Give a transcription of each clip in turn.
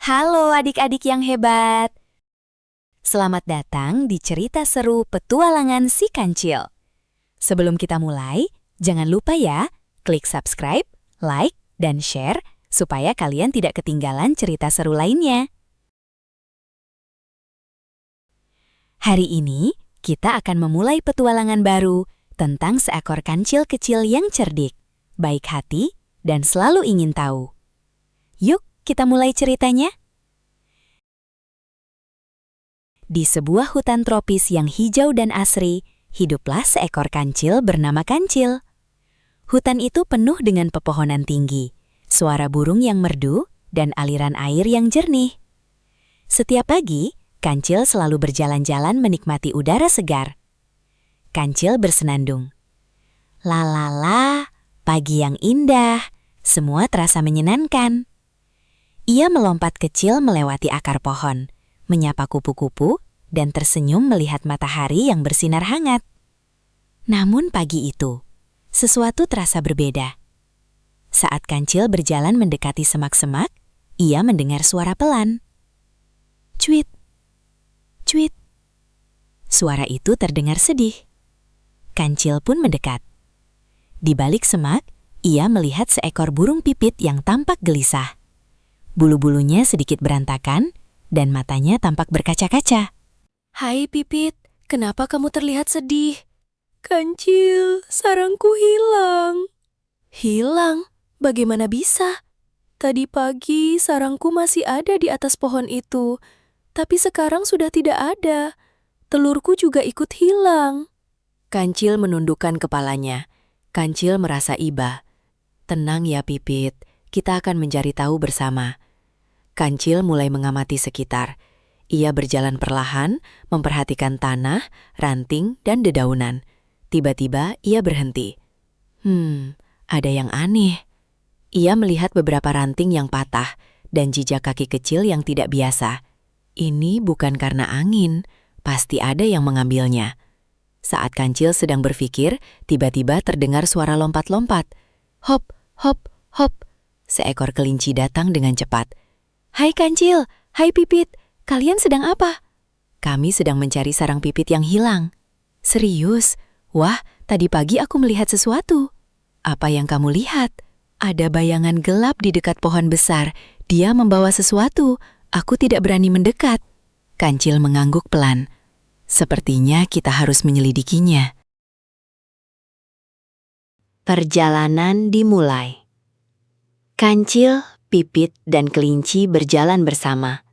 Halo adik-adik yang hebat. Selamat datang di cerita seru petualangan si kancil. Sebelum kita mulai, jangan lupa ya, klik subscribe, like, dan share supaya kalian tidak ketinggalan cerita seru lainnya. Hari ini, kita akan memulai petualangan baru tentang seekor kancil kecil yang cerdik, baik hati, dan selalu ingin tahu. Yuk, kita mulai ceritanya. Di sebuah hutan tropis yang hijau dan asri, hiduplah seekor kancil bernama Kancil. Hutan itu penuh dengan pepohonan tinggi, suara burung yang merdu, dan aliran air yang jernih. Setiap pagi, Kancil selalu berjalan-jalan menikmati udara segar. Kancil bersenandung. Lalala, pagi yang indah, semua terasa menyenangkan. Ia melompat kecil melewati akar pohon, menyapa kupu-kupu, dan tersenyum melihat matahari yang bersinar hangat. Namun pagi itu, sesuatu terasa berbeda. Saat Kancil berjalan mendekati semak-semak, ia mendengar suara pelan. Cuit, cuit. Suara itu terdengar sedih. Kancil pun mendekat. Di balik semak, ia melihat seekor burung pipit yang tampak gelisah. Bulu-bulunya sedikit berantakan, dan matanya tampak berkaca-kaca. Hai Pipit, kenapa kamu terlihat sedih? Kancil, sarangku hilang. Hilang? Bagaimana bisa? Tadi pagi sarangku masih ada di atas pohon itu, tapi sekarang sudah tidak ada. Telurku juga ikut hilang. Kancil menundukkan kepalanya. Kancil merasa iba. Tenang ya Pipit, kita akan mencari tahu bersama. Kancil mulai mengamati sekitar. Ia berjalan perlahan, memperhatikan tanah, ranting, dan dedaunan. Tiba-tiba ia berhenti. Ada yang aneh. Ia melihat beberapa ranting yang patah dan jejak kaki kecil yang tidak biasa. Ini bukan karena angin, pasti ada yang mengambilnya. Saat Kancil sedang berpikir, tiba-tiba terdengar suara lompat-lompat. Hop, hop, hop. Seekor kelinci datang dengan cepat. Hai Kancil, hai Pipit, kalian sedang apa? Kami sedang mencari sarang Pipit yang hilang. Serius? Wah, tadi pagi aku melihat sesuatu. Apa yang kamu lihat? Ada bayangan gelap di dekat pohon besar. Dia membawa sesuatu. Aku tidak berani mendekat. Kancil mengangguk pelan. Sepertinya kita harus menyelidikinya. Perjalanan dimulai. Kancil, Pipit, dan kelinci berjalan bersama.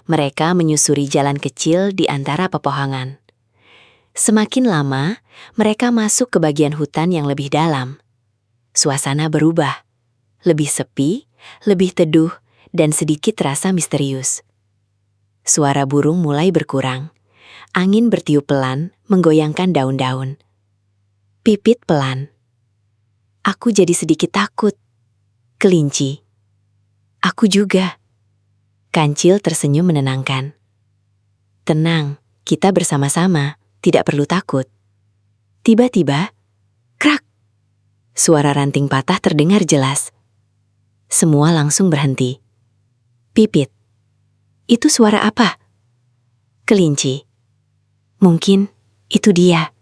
Mereka menyusuri jalan kecil di antara pepohonan. Semakin lama, mereka masuk ke bagian hutan yang lebih dalam. Suasana berubah. Lebih sepi, lebih teduh, dan sedikit terasa misterius. Suara burung mulai berkurang. Angin bertiup pelan, menggoyangkan daun-daun. Pipit pelan. Aku jadi sedikit takut. Kelinci. Aku juga. Kancil tersenyum menenangkan. Tenang, kita bersama-sama, tidak perlu takut. Tiba-tiba, krak! Suara ranting patah terdengar jelas. Semua langsung berhenti. Pipit. Itu suara apa? Kelinci. Mungkin itu dia.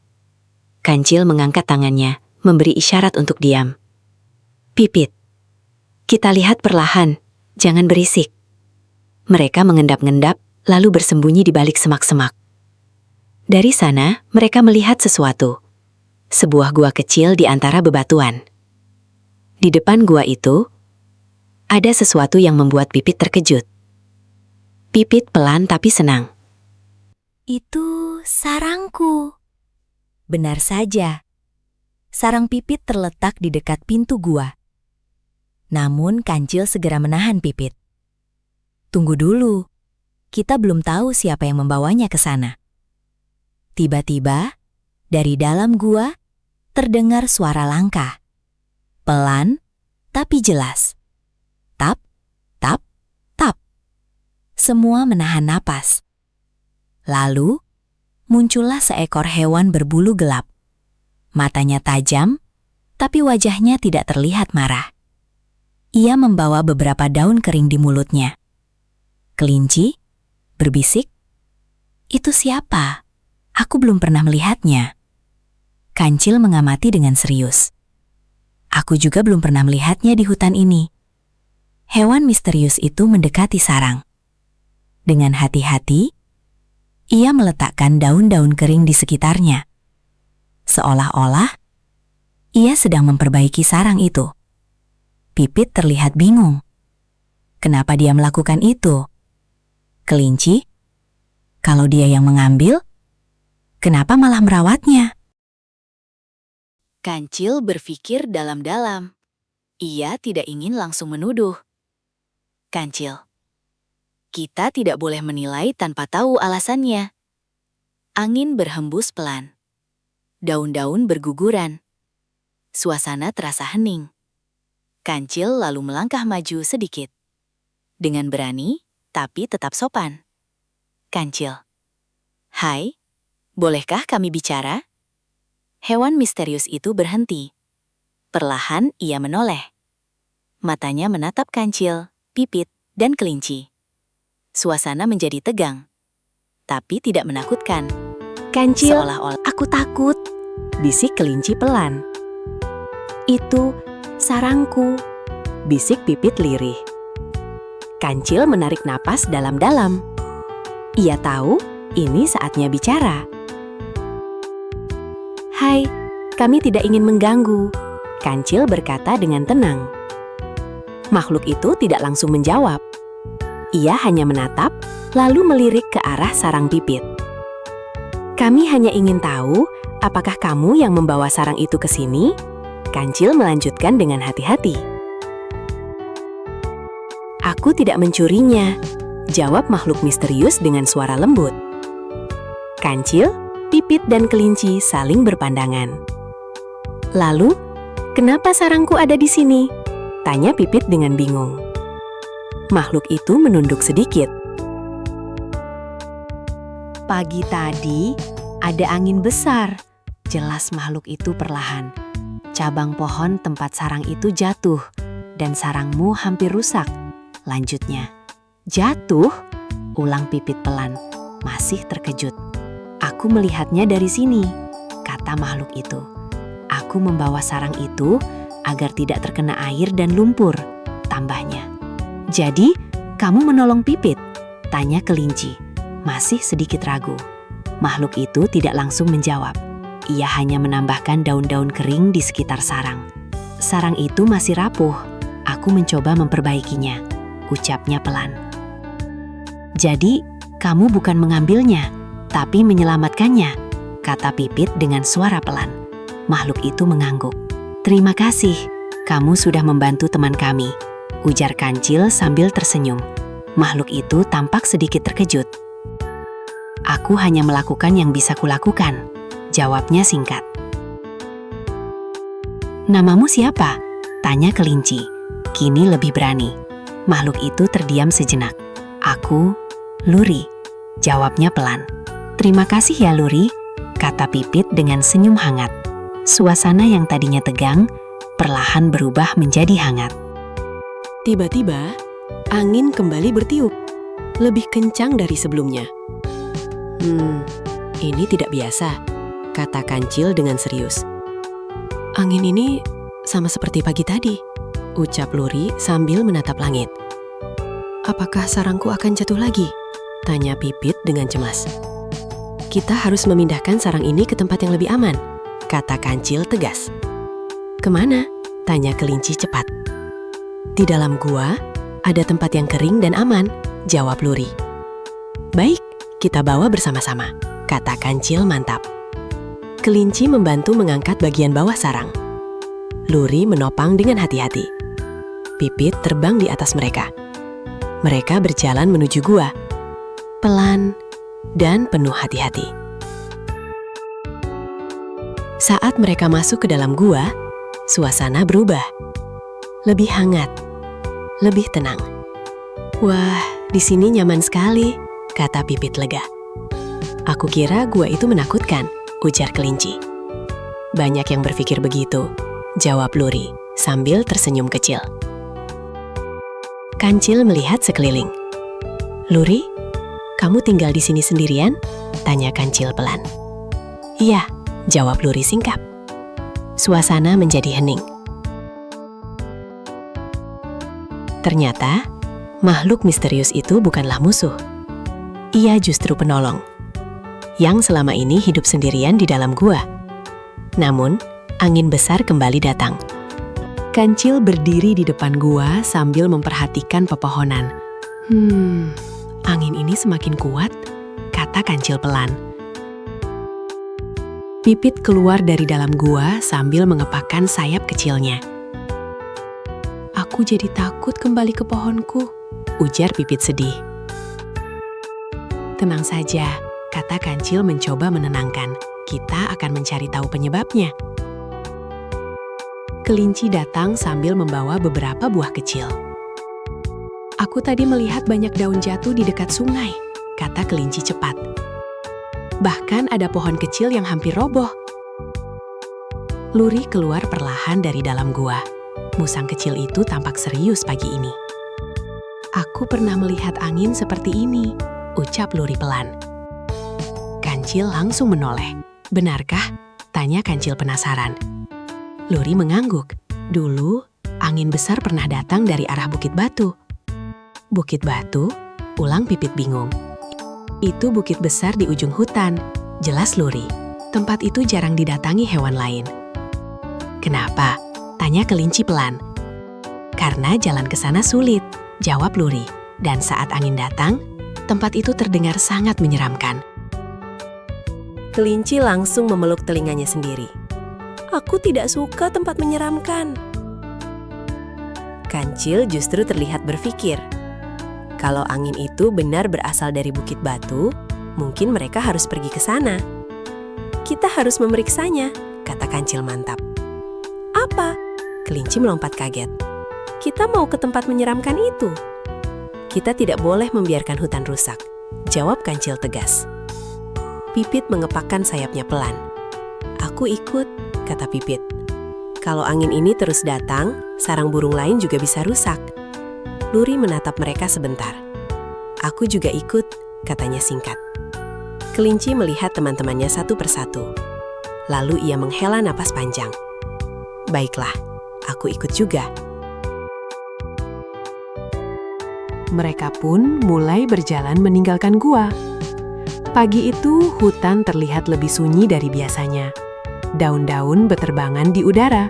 Kancil mengangkat tangannya, memberi isyarat untuk diam. Pipit. Kita lihat perlahan. Jangan berisik. Mereka mengendap-endap, lalu bersembunyi di balik semak-semak. Dari sana, mereka melihat sesuatu. Sebuah gua kecil di antara bebatuan. Di depan gua itu, ada sesuatu yang membuat Pipit terkejut. Pipit pelan tapi senang. Itu sarangku. Benar saja. Sarang Pipit terletak di dekat pintu gua. Namun Kancil segera menahan Pipit. Tunggu dulu, kita belum tahu siapa yang membawanya ke sana. Tiba-tiba, dari dalam gua, terdengar suara langkah. Pelan, tapi jelas. Tap, tap, tap. Semua menahan napas. Lalu, muncullah seekor hewan berbulu gelap. Matanya tajam, tapi wajahnya tidak terlihat marah. Ia membawa beberapa daun kering di mulutnya. Kelinci berbisik, "Itu siapa? Aku belum pernah melihatnya." Kancil mengamati dengan serius. "Aku juga belum pernah melihatnya di hutan ini." Hewan misterius itu mendekati sarang. Dengan hati-hati, ia meletakkan daun-daun kering di sekitarnya. Seolah-olah ia sedang memperbaiki sarang itu. Pipit terlihat bingung. Kenapa dia melakukan itu? Kelinci, kalau dia yang mengambil, kenapa malah merawatnya? Kancil berpikir dalam-dalam. Ia tidak ingin langsung menuduh. Kancil, kita tidak boleh menilai tanpa tahu alasannya. Angin berhembus pelan. Daun-daun berguguran. Suasana terasa hening. Kancil lalu melangkah maju sedikit. Dengan berani, tapi tetap sopan. "Kancil, hai, bolehkah kami bicara?" Hewan misterius itu berhenti. Perlahan ia menoleh. Matanya menatap Kancil, Pipit, dan Kelinci. Suasana menjadi tegang, tapi tidak menakutkan. Kancil, Seolah-olah, aku takut, bisik Kelinci pelan. "Itu sarangku," bisik Pipit lirih. Kancil menarik napas dalam-dalam. Ia tahu ini saatnya bicara. "Hai, kami tidak ingin mengganggu," Kancil berkata dengan tenang. Makhluk itu tidak langsung menjawab. Ia hanya menatap, lalu melirik ke arah sarang Pipit. "Kami hanya ingin tahu, apakah kamu yang membawa sarang itu ke sini?" Kancil melanjutkan dengan hati-hati. "Aku tidak mencurinya," jawab makhluk misterius dengan suara lembut. Kancil, Pipit, dan Kelinci saling berpandangan. "Lalu, kenapa sarangku ada di sini?" tanya Pipit dengan bingung. Makhluk itu menunduk sedikit. "Pagi tadi, ada angin besar," jelas makhluk itu perlahan. "Cabang pohon tempat sarang itu jatuh, dan sarangmu hampir rusak." Lanjutnya, "Jatuh?" ulang Pipit pelan, masih terkejut. "Aku melihatnya dari sini," kata makhluk itu. "Aku membawa sarang itu agar tidak terkena air dan lumpur," tambahnya. "Jadi, kamu menolong Pipit?" tanya Kelinci, masih sedikit ragu. Makhluk itu tidak langsung menjawab. Ia hanya menambahkan daun-daun kering di sekitar sarang. "Sarang itu masih rapuh. Aku mencoba memperbaikinya," ucapnya pelan. "Jadi, kamu bukan mengambilnya, tapi menyelamatkannya," kata Pipit dengan suara pelan. Makhluk itu mengangguk. "Terima kasih, kamu sudah membantu teman kami," ujar Kancil sambil tersenyum. Makhluk itu tampak sedikit terkejut. "Aku hanya melakukan yang bisa kulakukan," jawabnya singkat. "Namamu siapa?" tanya Kelinci, kini lebih berani. Makhluk itu terdiam sejenak. "Aku, Luri," jawabnya pelan. "Terima kasih ya Luri," kata Pipit dengan senyum hangat. Suasana yang tadinya tegang, perlahan berubah menjadi hangat. Tiba-tiba, angin kembali bertiup, lebih kencang dari sebelumnya. Ini tidak biasa," kata Kancil dengan serius. "Angin ini sama seperti pagi tadi," ucap Luri sambil menatap langit. "Apakah sarangku akan jatuh lagi?" tanya Pipit dengan cemas. "Kita harus memindahkan sarang ini ke tempat yang lebih aman," kata Kancil tegas. "Kemana?" tanya Kelinci cepat. "Di dalam gua ada tempat yang kering dan aman," jawab Luri. "Baik, kita bawa bersama-sama," kata Kancil mantap. Kelinci membantu mengangkat bagian bawah sarang. Luri menopang dengan hati-hati. Pipit terbang di atas mereka. Mereka berjalan menuju gua, pelan dan penuh hati-hati. Saat mereka masuk ke dalam gua, suasana berubah. Lebih hangat, lebih tenang. "Wah, di sini nyaman sekali," kata Pipit lega. "Aku kira gua itu menakutkan," ujar Kelinci. "Banyak yang berpikir begitu," jawab Luri sambil tersenyum kecil. Kancil melihat sekeliling. "Luri, kamu tinggal di sini sendirian?" tanya Kancil pelan. "Iya," jawab Luri singkat. Suasana menjadi hening. Ternyata, makhluk misterius itu bukanlah musuh. Ia justru penolong, yang selama ini hidup sendirian di dalam gua. Namun, angin besar kembali datang. Kancil berdiri di depan gua sambil memperhatikan pepohonan. Angin ini semakin kuat, kata Kancil pelan. Pipit keluar dari dalam gua sambil mengepakkan sayap kecilnya. "Aku jadi takut kembali ke pohonku," ujar Pipit sedih. "Tenang saja," kata Kancil mencoba menenangkan. "Kita akan mencari tahu penyebabnya." Kelinci datang sambil membawa beberapa buah kecil. "Aku tadi melihat banyak daun jatuh di dekat sungai," kata kelinci cepat. "Bahkan ada pohon kecil yang hampir roboh." Luri keluar perlahan dari dalam gua. Musang kecil itu tampak serius pagi ini. "Aku pernah melihat angin seperti ini," ucap Luri pelan. Kancil langsung menoleh. "Benarkah?" tanya Kancil penasaran. Luri mengangguk. "Dulu, angin besar pernah datang dari arah Bukit Batu." "Bukit Batu?" ulang Pipit bingung. "Itu bukit besar di ujung hutan," jelas Luri. "Tempat itu jarang didatangi hewan lain." "Kenapa?" tanya kelinci pelan. "Karena jalan ke sana sulit," jawab Luri. "Dan saat angin datang, tempat itu terdengar sangat menyeramkan." Kelinci langsung memeluk telinganya sendiri. "Aku tidak suka tempat menyeramkan." Kancil justru terlihat berpikir, kalau angin itu benar berasal dari Bukit Batu, mungkin mereka harus pergi ke sana. "Kita harus memeriksanya," kata Kancil mantap. "Apa?" Kelinci melompat kaget. "Kita mau ke tempat menyeramkan itu." "Kita tidak boleh membiarkan hutan rusak," jawab Kancil tegas. Pipit mengepakkan sayapnya pelan. "Aku ikut," kata Pipit. "Kalau angin ini terus datang, sarang burung lain juga bisa rusak." Luri menatap mereka sebentar. "Aku juga ikut," katanya singkat. Kelinci melihat teman-temannya satu persatu. Lalu ia menghela napas panjang. "Baiklah, aku ikut juga." Mereka pun mulai berjalan meninggalkan gua. Pagi itu, hutan terlihat lebih sunyi dari biasanya. Daun-daun beterbangan di udara.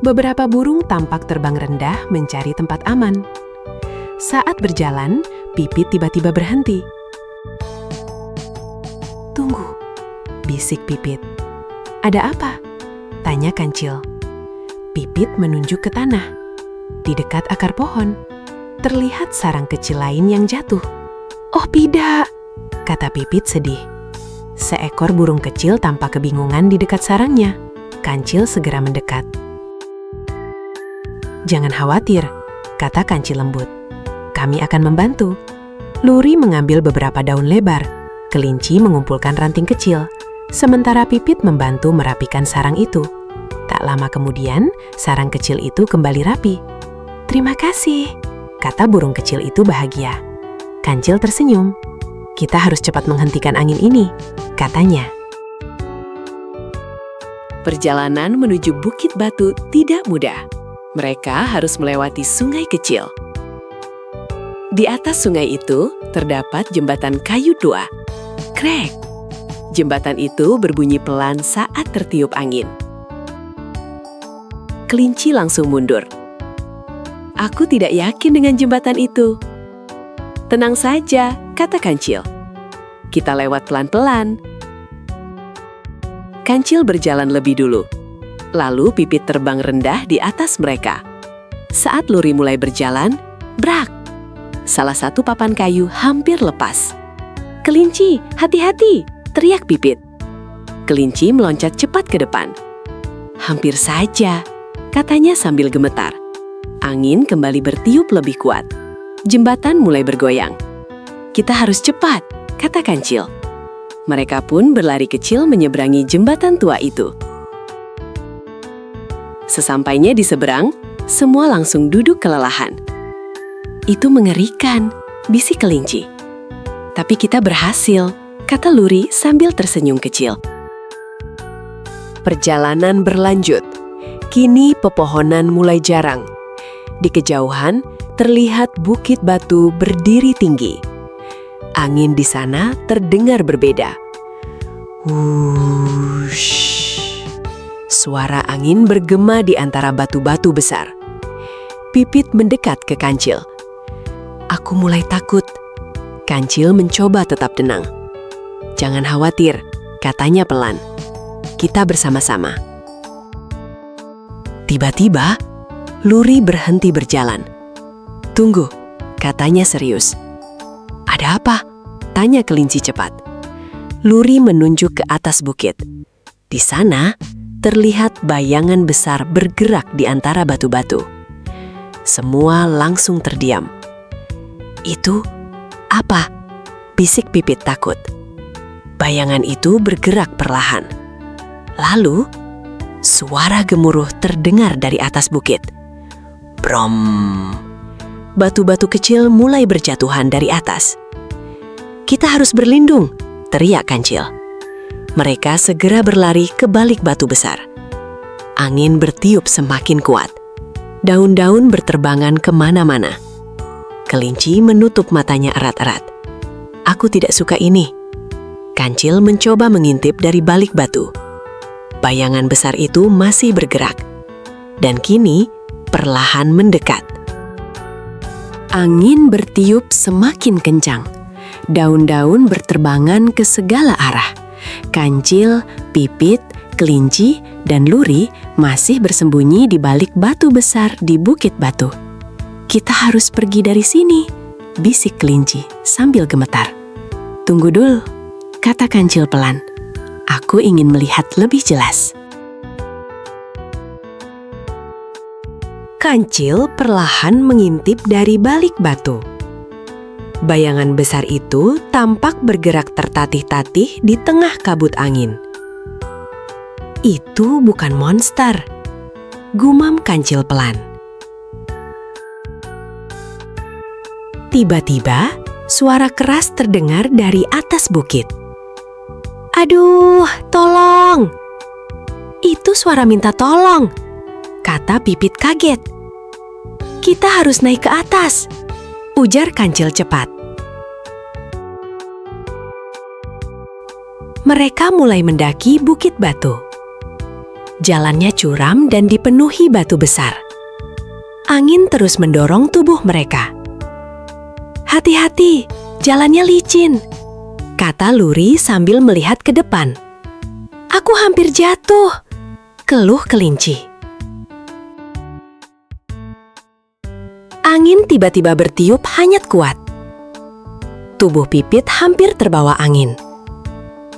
Beberapa burung tampak terbang rendah mencari tempat aman. Saat berjalan, Pipit tiba-tiba berhenti. "Tunggu," bisik Pipit. "Ada apa?" tanya Kancil. Pipit menunjuk ke tanah. Di dekat akar pohon, terlihat sarang kecil lain yang jatuh. "Oh tidak," kata Pipit sedih. Seekor burung kecil tampak kebingungan di dekat sarangnya. Kancil segera mendekat. "Jangan khawatir," kata Kancil lembut. "Kami akan membantu." Luri mengambil beberapa daun lebar. Kelinci mengumpulkan ranting kecil. Sementara Pipit membantu merapikan sarang itu. Tak lama kemudian, sarang kecil itu kembali rapi. "Terima kasih," kata burung kecil itu bahagia. Kancil tersenyum. "Kita harus cepat menghentikan angin ini," katanya. Perjalanan menuju Bukit Batu tidak mudah. Mereka harus melewati sungai kecil. Di atas sungai itu terdapat jembatan kayu tua. Krek! Jembatan itu berbunyi pelan saat tertiup angin. Kelinci langsung mundur. "Aku tidak yakin dengan jembatan itu." "Tenang saja," kata Kancil. "Kita lewat pelan-pelan." Kancil berjalan lebih dulu. Lalu Pipit terbang rendah di atas mereka. Saat Luri mulai berjalan, brak! Salah satu papan kayu hampir lepas. "Kelinci, hati-hati!" teriak Pipit. Kelinci meloncat cepat ke depan. "Hampir saja," katanya sambil gemetar. Angin kembali bertiup lebih kuat. Jembatan mulai bergoyang. "Kita harus cepat," kata Kancil. Mereka pun berlari kecil menyeberangi jembatan tua itu. Sesampainya di seberang, semua langsung duduk kelelahan. "Itu mengerikan," bisik kelinci. Tapi kita berhasil, kata Luri sambil tersenyum kecil. Perjalanan berlanjut. Kini pepohonan mulai jarang. Di kejauhan terlihat bukit batu berdiri tinggi. Angin di sana terdengar berbeda. Wush. Suara angin bergema di antara batu-batu besar. Pipit mendekat ke Kancil. Aku mulai takut. Kancil mencoba tetap tenang. Jangan khawatir, katanya pelan. Kita bersama-sama. Tiba-tiba, Luri berhenti berjalan. Tunggu, katanya serius. Ada apa? Tanya kelinci cepat. Luri menunjuk ke atas bukit. Di sana, terlihat bayangan besar bergerak di antara batu-batu. Semua langsung terdiam. Itu apa? Bisik Pipit takut. Bayangan itu bergerak perlahan. Lalu, suara gemuruh terdengar dari atas bukit. Brom. Batu-batu kecil mulai berjatuhan dari atas. Kita harus berlindung, teriak Kancil. Mereka segera berlari ke balik batu besar. Angin bertiup semakin kuat. Daun-daun berterbangan kemana-mana. Kelinci menutup matanya erat-erat. Aku tidak suka ini. Kancil mencoba mengintip dari balik batu. Bayangan besar itu masih bergerak. Dan kini perlahan mendekat. Angin bertiup semakin kencang. Daun-daun berterbangan ke segala arah. Kancil, Pipit, Kelinci, dan Luri masih bersembunyi di balik batu besar di bukit batu. Kita harus pergi dari sini, bisik Kelinci sambil gemetar. Tunggu dulu, kata Kancil pelan. Aku ingin melihat lebih jelas. Kancil perlahan mengintip dari balik batu. Bayangan besar itu tampak bergerak tertatih-tatih di tengah kabut angin. Itu bukan monster, gumam Kancil pelan. Tiba-tiba, suara keras terdengar dari atas bukit. Aduh, tolong! Itu suara minta tolong, kata Pipit kaget. Kita harus naik ke atas, ujar Kancil cepat. Mereka mulai mendaki bukit batu. Jalannya curam dan dipenuhi batu besar. Angin terus mendorong tubuh mereka. Hati-hati, jalannya licin, kata Luri sambil melihat ke depan. Aku hampir jatuh, keluh Kelinci. Angin tiba-tiba bertiup hanyut kuat. Tubuh Pipit hampir terbawa angin.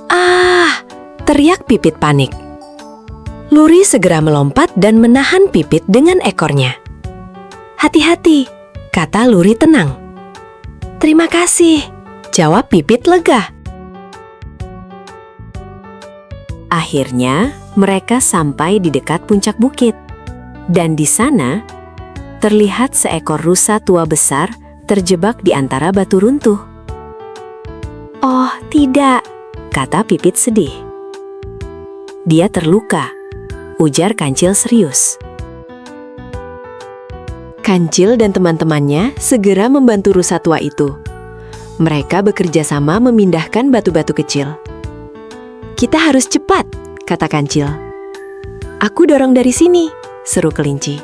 Ah, teriak Pipit panik. Luri segera melompat dan menahan Pipit dengan ekornya. Hati-hati, kata Luri tenang. Terima kasih, jawab Pipit lega. Akhirnya, mereka sampai di dekat puncak bukit. Dan di sana, terlihat seekor rusa tua besar terjebak di antara batu runtuh. Oh, tidak, kata Pipit sedih. Dia terluka, ujar Kancil serius. Kancil dan teman-temannya segera membantu rusa tua itu. Mereka bekerja sama memindahkan batu-batu kecil. Kita harus cepat, kata Kancil. Aku dorong dari sini, seru Kelinci.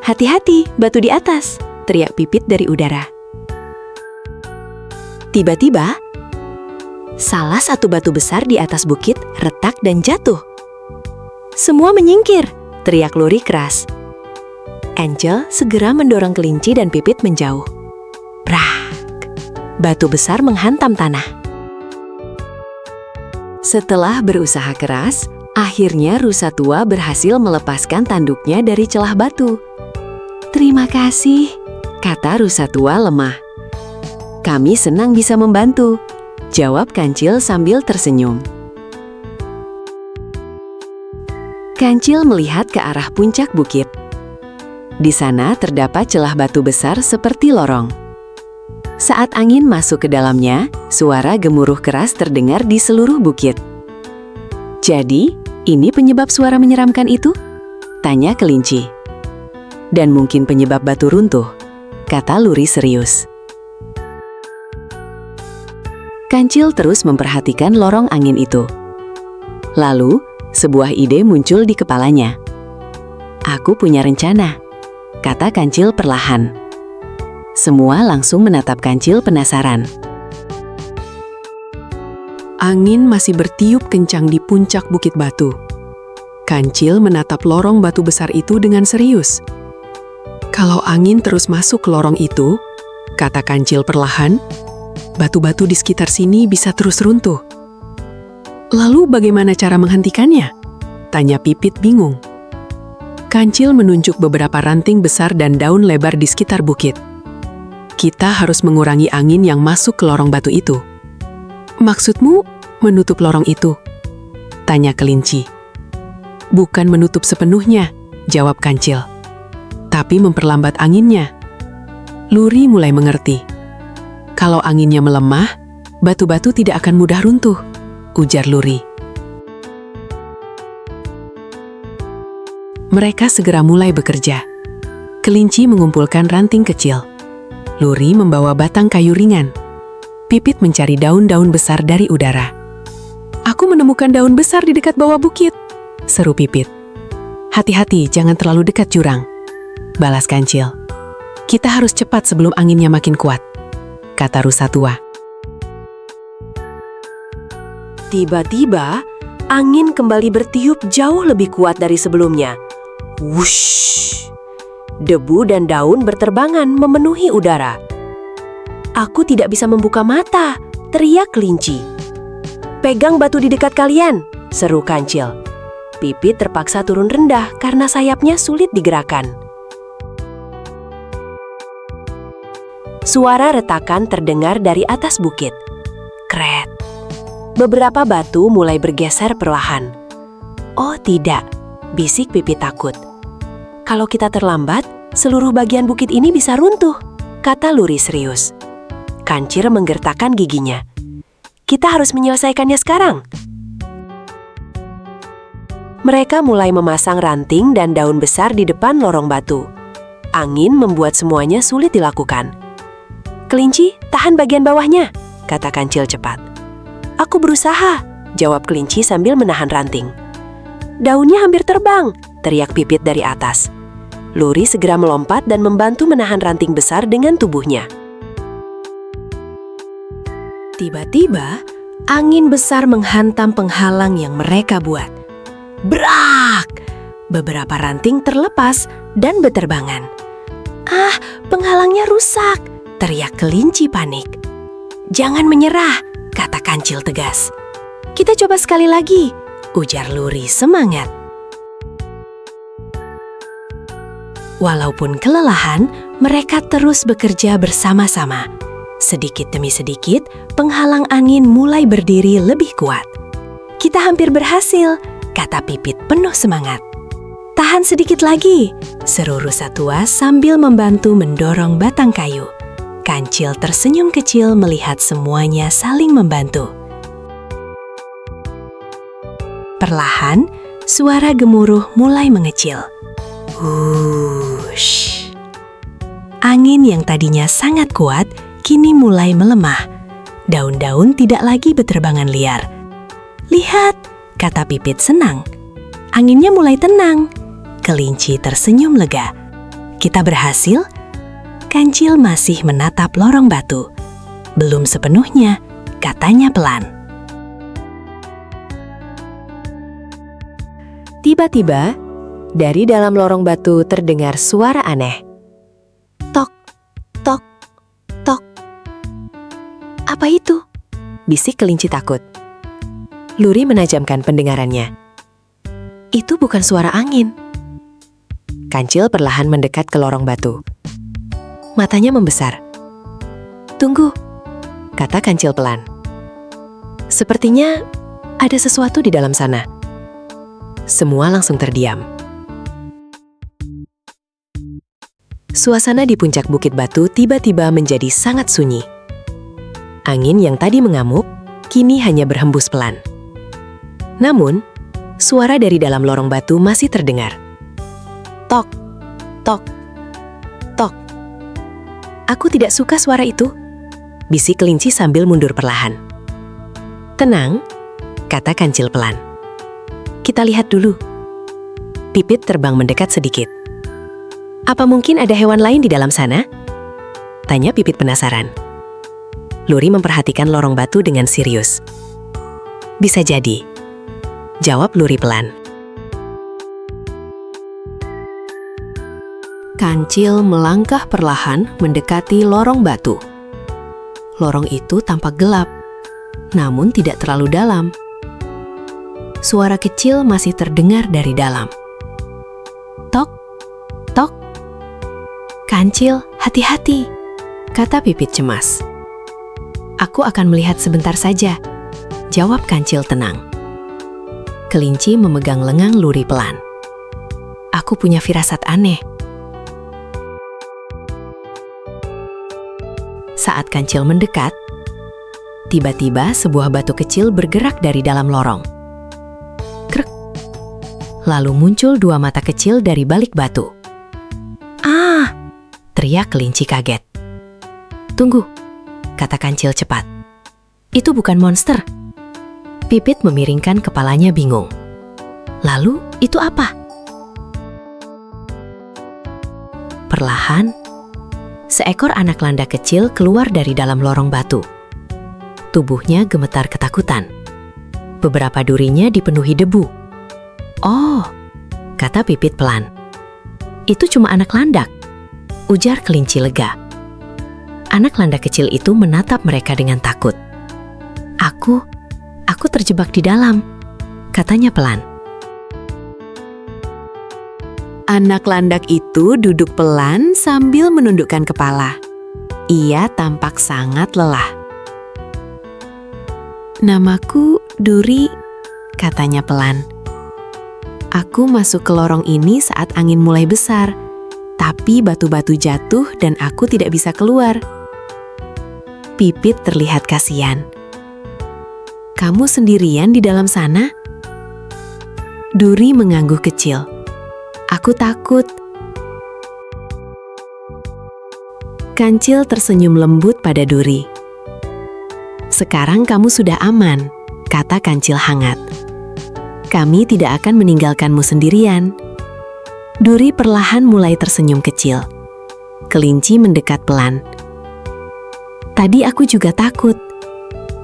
Hati-hati, batu di atas, teriak Pipit dari udara. Tiba-tiba, salah satu batu besar di atas bukit retak dan jatuh. Semua menyingkir, teriak Luri keras. Angel segera mendorong Kelinci dan Pipit menjauh. Brak! Batu besar menghantam tanah. Setelah berusaha keras, akhirnya rusa tua berhasil melepaskan tanduknya dari celah batu. Terima kasih, kata rusa tua lemah. Kami senang bisa membantu, jawab Kancil sambil tersenyum. Kancil melihat ke arah puncak bukit. Di sana terdapat celah batu besar seperti lorong. Saat angin masuk ke dalamnya, suara gemuruh keras terdengar di seluruh bukit. "Jadi, ini penyebab suara menyeramkan itu?" tanya kelinci. "Dan mungkin penyebab batu runtuh," kata Luri serius. Kancil terus memperhatikan lorong angin itu. Lalu, sebuah ide muncul di kepalanya. "Aku punya rencana," kata Kancil perlahan. Semua langsung menatap Kancil penasaran. Angin masih bertiup kencang di puncak bukit batu. Kancil menatap lorong batu besar itu dengan serius. "Kalau angin terus masuk ke lorong itu," kata Kancil perlahan, "batu-batu di sekitar sini bisa terus runtuh." "Lalu bagaimana cara menghentikannya?" tanya Pipit bingung. Kancil menunjuk beberapa ranting besar dan daun lebar di sekitar bukit. "Kita harus mengurangi angin yang masuk ke lorong batu itu." "Maksudmu menutup lorong itu?" tanya kelinci. "Bukan menutup sepenuhnya," jawab Kancil, "tapi memperlambat anginnya." Luri mulai mengerti. "Kalau anginnya melemah, batu-batu tidak akan mudah runtuh," ujar Luri. Mereka segera mulai bekerja. Kelinci mengumpulkan ranting kecil. Luri membawa batang kayu ringan. Pipit mencari daun-daun besar dari udara. "Aku menemukan daun besar di dekat bawah bukit," seru Pipit. "Hati-hati, jangan terlalu dekat jurang," balas Kancil. "Kita harus cepat sebelum anginnya makin kuat," kata rusa tua. Tiba-tiba, angin kembali bertiup jauh lebih kuat dari sebelumnya. Wush! Debu dan daun berterbangan memenuhi udara. "Aku tidak bisa membuka mata," teriak kelinci. "Pegang batu di dekat kalian," seru Kancil. Pipit terpaksa turun rendah karena sayapnya sulit digerakkan. Suara retakan terdengar dari atas bukit. Kret. Beberapa batu mulai bergeser perlahan. "Oh tidak," bisik Pipit takut. "Kalau kita terlambat, seluruh bagian bukit ini bisa runtuh," kata Luri serius. Kancil menggertakkan giginya. "Kita harus menyelesaikannya sekarang." Mereka mulai memasang ranting dan daun besar di depan lorong batu. Angin membuat semuanya sulit dilakukan. "Kelinci, tahan bagian bawahnya," kata Kancil cepat. "Aku berusaha," jawab kelinci sambil menahan ranting. "Daunnya hampir terbang," teriak Pipit dari atas. Luri segera melompat dan membantu menahan ranting besar dengan tubuhnya. Tiba-tiba, angin besar menghantam penghalang yang mereka buat. Brak! Beberapa ranting terlepas dan berterbangan. "Ah, penghalangnya rusak!" teriak kelinci panik. "Jangan menyerah," kata Kancil tegas. "Kita coba sekali lagi," ujar Luri semangat. Walaupun kelelahan, mereka terus bekerja bersama-sama. Sedikit demi sedikit, penghalang angin mulai berdiri lebih kuat. "Kita hampir berhasil," kata Pipit penuh semangat. "Tahan sedikit lagi," seru rusa tua sambil membantu mendorong batang kayu. Kancil tersenyum kecil melihat semuanya saling membantu. Perlahan, suara gemuruh mulai mengecil. Hush. Angin yang tadinya sangat kuat kini mulai melemah. Daun-daun tidak lagi berterbangan liar. "Lihat," kata Pipit senang. "Anginnya mulai tenang." Kelinci tersenyum lega. "Kita berhasil?" Kancil masih menatap lorong batu. "Belum sepenuhnya," katanya pelan. Tiba-tiba, dari dalam lorong batu terdengar suara aneh. Tok, tok, tok. "Apa itu?" bisik kelinci takut. Luri menajamkan pendengarannya. "Itu bukan suara angin." Kancil perlahan mendekat ke lorong batu. Matanya membesar. "Tunggu," kata Kancil pelan. "Sepertinya ada sesuatu di dalam sana." Semua langsung terdiam. Suasana di puncak Bukit Batu tiba-tiba menjadi sangat sunyi. Angin yang tadi mengamuk, kini hanya berhembus pelan. Namun, suara dari dalam lorong batu masih terdengar. Tok, tok, tok. Aku tidak suka suara itu, bisik kelinci sambil mundur perlahan. Tenang, kata kancil pelan. Kita lihat dulu. Pipit terbang mendekat sedikit. Apa mungkin ada hewan lain di dalam sana? Tanya Pipit penasaran. Luri memperhatikan lorong batu dengan serius. Bisa jadi, jawab Luri pelan. Kancil melangkah perlahan mendekati lorong batu. Lorong itu tampak gelap, namun tidak terlalu dalam. Suara kecil masih terdengar dari dalam. Tok, tok. Kancil, hati-hati, kata Pipit cemas. Aku akan melihat sebentar saja, jawab Kancil tenang. Kelinci memegang lengan Luri pelan. Aku punya firasat aneh. Saat Kancil mendekat, tiba-tiba sebuah batu kecil bergerak dari dalam lorong. Krek. Lalu muncul dua mata kecil dari balik batu. Ah! Teriak kelinci kaget. Tunggu, kata Kancil cepat. Itu bukan monster. Pipit memiringkan kepalanya bingung. Lalu, itu apa? Perlahan, seekor anak landak kecil keluar dari dalam lorong batu. Tubuhnya gemetar ketakutan. Beberapa durinya dipenuhi debu. Oh, kata Pipit pelan. Itu cuma anak landak, ujar kelinci lega. Anak landak kecil itu menatap mereka dengan takut. Aku terjebak di dalam, katanya pelan. Anak landak itu duduk pelan sambil menundukkan kepala. Ia tampak sangat lelah. Namaku Duri, katanya pelan. Aku masuk ke lorong ini saat angin mulai besar, tapi batu-batu jatuh dan aku tidak bisa keluar. Pipit terlihat kasihan. Kamu sendirian di dalam sana? Duri mengangguk kecil. Aku takut. Kancil tersenyum lembut pada Duri. Sekarang kamu sudah aman, kata Kancil hangat. Kami tidak akan meninggalkanmu sendirian. Duri perlahan mulai tersenyum kecil. Kelinci mendekat pelan. Tadi aku juga takut,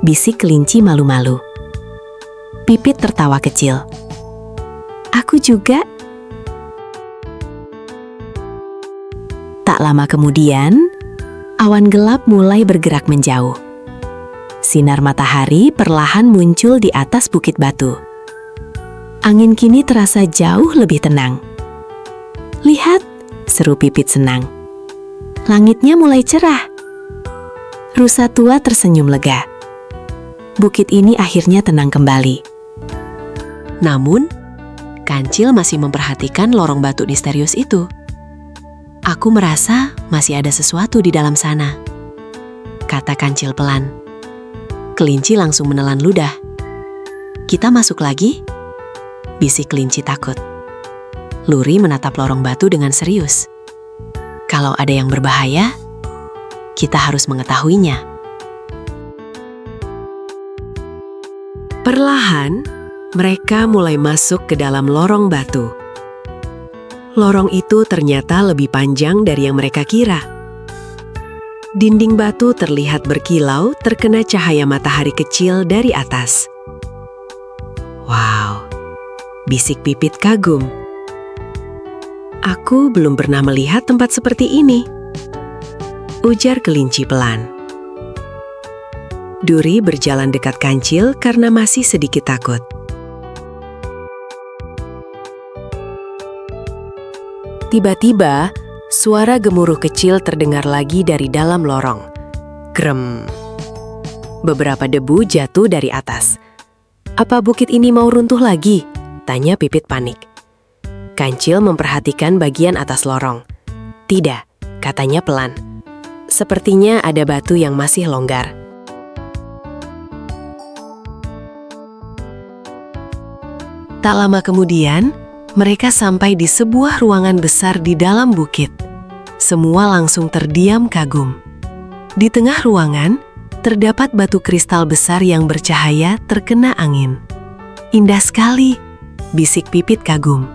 bisik kelinci malu-malu. Pipit tertawa kecil. Aku juga. Tak lama kemudian, awan gelap mulai bergerak menjauh. Sinar matahari perlahan muncul di atas bukit batu. Angin kini terasa jauh lebih tenang. Lihat, seru Pipit senang. Langitnya mulai cerah. Rusa tua tersenyum lega. Bukit ini akhirnya tenang kembali. Namun, Kancil masih memperhatikan lorong batu misterius itu. Aku merasa masih ada sesuatu di dalam sana, kata Kancil pelan. Kelinci langsung menelan ludah. Kita masuk lagi? Bisik kelinci takut. Luri menatap lorong batu dengan serius. Kalau ada yang berbahaya, kita harus mengetahuinya. Perlahan, mereka mulai masuk ke dalam lorong batu. Lorong itu ternyata lebih panjang dari yang mereka kira. Dinding batu terlihat berkilau terkena cahaya matahari kecil dari atas. Wow, bisik Pipit kagum. Aku belum pernah melihat tempat seperti ini, ujar kelinci pelan. Duri berjalan dekat Kancil karena masih sedikit takut. Tiba-tiba, suara gemuruh kecil terdengar lagi dari dalam lorong. Grem. Beberapa debu jatuh dari atas. Apa bukit ini mau runtuh lagi? Tanya Pipit panik. Kancil memperhatikan bagian atas lorong. Tidak, katanya pelan. Sepertinya ada batu yang masih longgar. Tak lama kemudian, mereka sampai di sebuah ruangan besar di dalam bukit. Semua langsung terdiam kagum. Di tengah ruangan, terdapat batu kristal besar yang bercahaya terkena angin. Indah sekali, bisik Pipit kagum.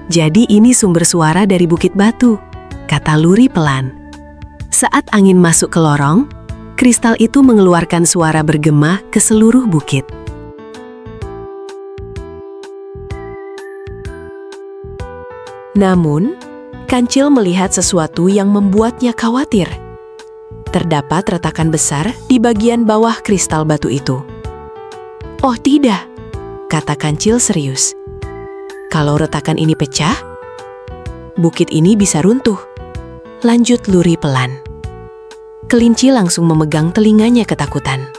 Jadi ini sumber suara dari bukit batu, kata Luri pelan. Saat angin masuk ke lorong, kristal itu mengeluarkan suara bergema ke seluruh bukit. Namun, Kancil melihat sesuatu yang membuatnya khawatir. Terdapat retakan besar di bagian bawah kristal batu itu. Oh tidak, kata Kancil serius. Kalau retakan ini pecah, bukit ini bisa runtuh. Lanjut Luri pelan. Kelinci langsung memegang telinganya ketakutan.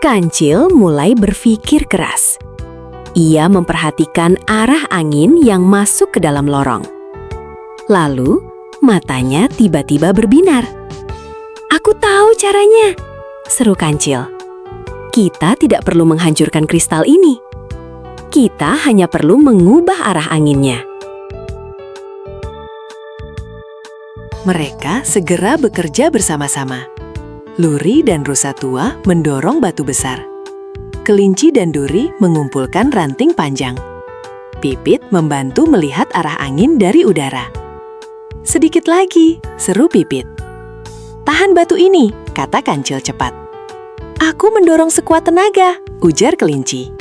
Kancil mulai berpikir keras. Ia memperhatikan arah angin yang masuk ke dalam lorong. Lalu, matanya tiba-tiba berbinar. "Aku tahu caranya," seru Kancil. "Kita tidak perlu menghancurkan kristal ini. Kita hanya perlu mengubah arah anginnya." Mereka segera bekerja bersama-sama. Luri dan rusa tua mendorong batu besar. Kelinci dan duri mengumpulkan ranting panjang. Pipit membantu melihat arah angin dari udara. "Sedikit lagi," seru Pipit. "Tahan batu ini," kata Kancil cepat. "Aku mendorong sekuat tenaga," ujar kelinci.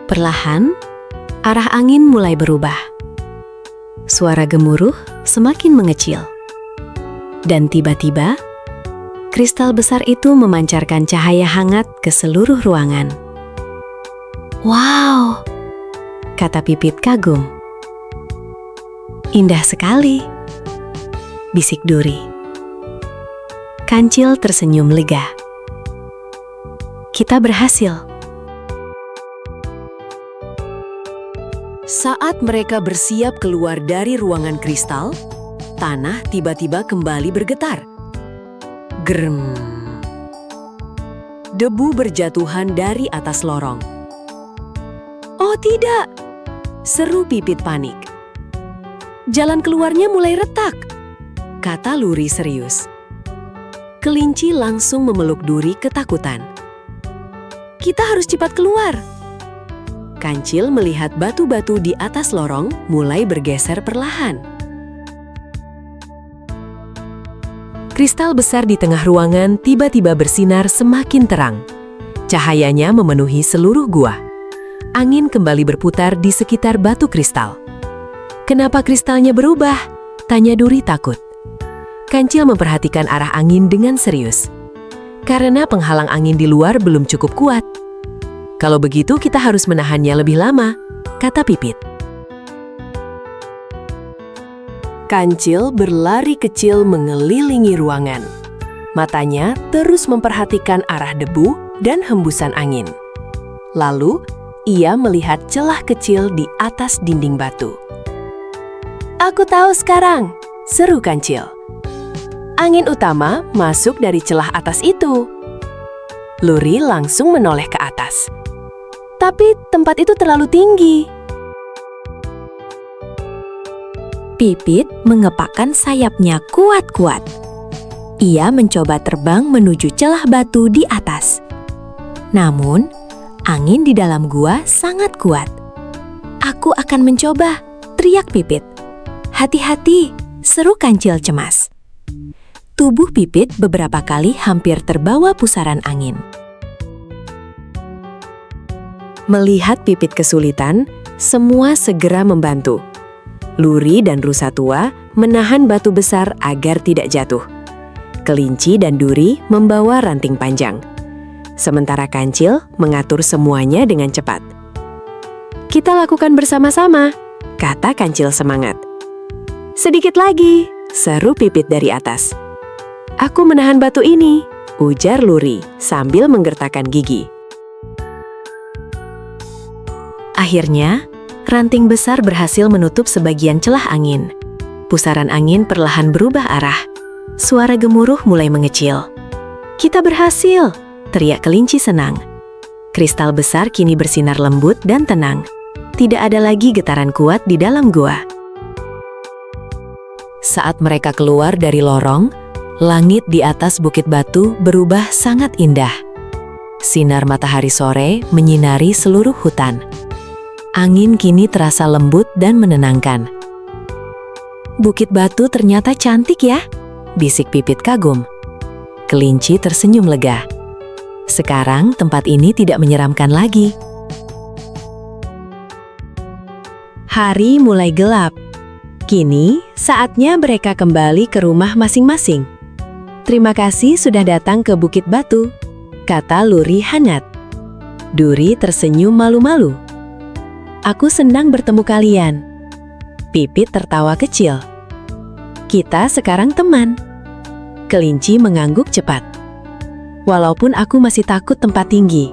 Perlahan, arah angin mulai berubah. Suara gemuruh semakin mengecil. Dan tiba-tiba, kristal besar itu memancarkan cahaya hangat ke seluruh ruangan. "Wow," kata Pipit kagum. "Indah sekali," bisik Duri. Kancil tersenyum lega. "Kita berhasil." Saat mereka bersiap keluar dari ruangan kristal, tanah tiba-tiba kembali bergetar. Gerem. Debu berjatuhan dari atas lorong. "Oh tidak!" seru Pipit panik. "Jalan keluarnya mulai retak," kata Luri serius. Kelinci langsung memeluk Duri ketakutan. "Kita harus cepat keluar." Kancil melihat batu-batu di atas lorong mulai bergeser perlahan. Kristal besar di tengah ruangan tiba-tiba bersinar semakin terang. Cahayanya memenuhi seluruh gua. Angin kembali berputar di sekitar batu kristal. "Kenapa kristalnya berubah?" tanya Duri takut. Kancil memperhatikan arah angin dengan serius. "Karena penghalang angin di luar belum cukup kuat. Kalau begitu kita harus menahannya lebih lama," kata Pipit. Kancil berlari kecil mengelilingi ruangan. Matanya terus memperhatikan arah debu dan hembusan angin. Lalu, ia melihat celah kecil di atas dinding batu. "Aku tahu sekarang," seru Kancil. "Angin utama masuk dari celah atas itu." Luri langsung menoleh ke atas. "Tapi tempat itu terlalu tinggi." Pipit mengepakkan sayapnya kuat-kuat. Ia mencoba terbang menuju celah batu di atas. Namun, angin di dalam gua sangat kuat. "Aku akan mencoba," teriak Pipit. "Hati-hati," seru Kancil cemas. Tubuh Pipit beberapa kali hampir terbawa pusaran angin. Melihat Pipit kesulitan, semua segera membantu. Luri dan rusa tua menahan batu besar agar tidak jatuh. Kelinci dan Duri membawa ranting panjang. Sementara Kancil mengatur semuanya dengan cepat. "Kita lakukan bersama-sama," kata Kancil semangat. "Sedikit lagi," seru Pipit dari atas. "Aku menahan batu ini," ujar Luri sambil menggertakkan gigi. Akhirnya, Ranting besar berhasil menutup sebagian celah angin. Pusaran angin perlahan berubah arah. Suara gemuruh mulai mengecil. "Kita berhasil!" teriak kelinci senang. Kristal besar kini bersinar lembut dan tenang. Tidak ada lagi getaran kuat di dalam gua. Saat mereka keluar dari lorong, langit di atas bukit batu berubah sangat indah. Sinar matahari sore menyinari seluruh hutan. Angin kini terasa lembut dan menenangkan. "Bukit batu ternyata cantik ya," bisik Pipit kagum. Kelinci tersenyum lega. Sekarang tempat ini tidak menyeramkan lagi. Hari mulai gelap. Kini saatnya mereka kembali ke rumah masing-masing. "Terima kasih sudah datang ke Bukit Batu," kata Luri hangat. Duri tersenyum malu-malu. "Aku senang bertemu kalian." Pipit tertawa kecil. "Kita sekarang teman." Kelinci mengangguk cepat. "Walaupun aku masih takut tempat tinggi."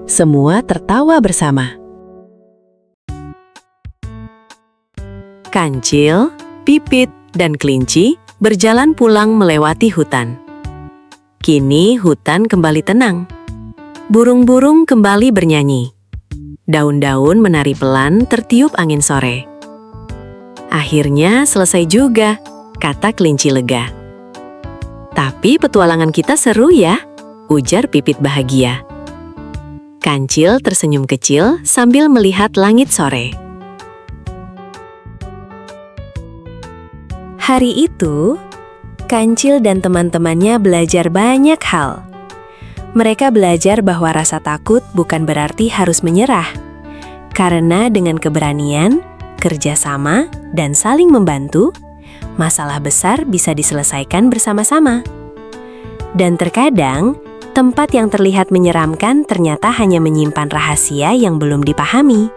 Semua tertawa bersama. Kancil, Pipit, dan Kelinci berjalan pulang melewati hutan. Kini hutan kembali tenang. Burung-burung kembali bernyanyi. Daun-daun menari pelan tertiup angin sore. "Akhirnya selesai juga," kata Kelinci lega. "Tapi petualangan kita seru ya," ujar Pipit bahagia. Kancil tersenyum kecil sambil melihat langit sore. Hari itu, Kancil dan teman-temannya belajar banyak hal. Mereka belajar bahwa rasa takut bukan berarti harus menyerah. Karena dengan keberanian, kerjasama, dan saling membantu, masalah besar bisa diselesaikan bersama-sama. Dan terkadang, tempat yang terlihat menyeramkan ternyata hanya menyimpan rahasia yang belum dipahami.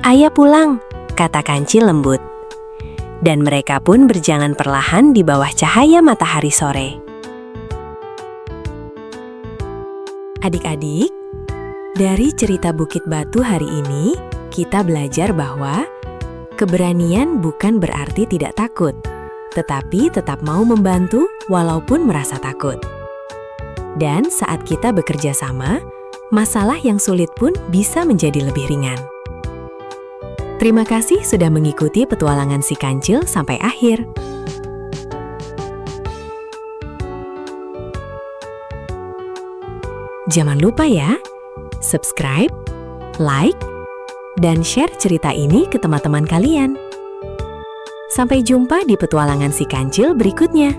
"Ayo pulang," kata Kancil lembut. Dan mereka pun berjalan perlahan di bawah cahaya matahari sore. Adik-adik, dari cerita Bukit Batu hari ini, kita belajar bahwa keberanian bukan berarti tidak takut, tetapi tetap mau membantu walaupun merasa takut. Dan saat kita bekerja sama, masalah yang sulit pun bisa menjadi lebih ringan. Terima kasih sudah mengikuti petualangan si Kancil sampai akhir. Jangan lupa ya, subscribe, like, dan share cerita ini ke teman-teman kalian. Sampai jumpa di petualangan si Kancil berikutnya.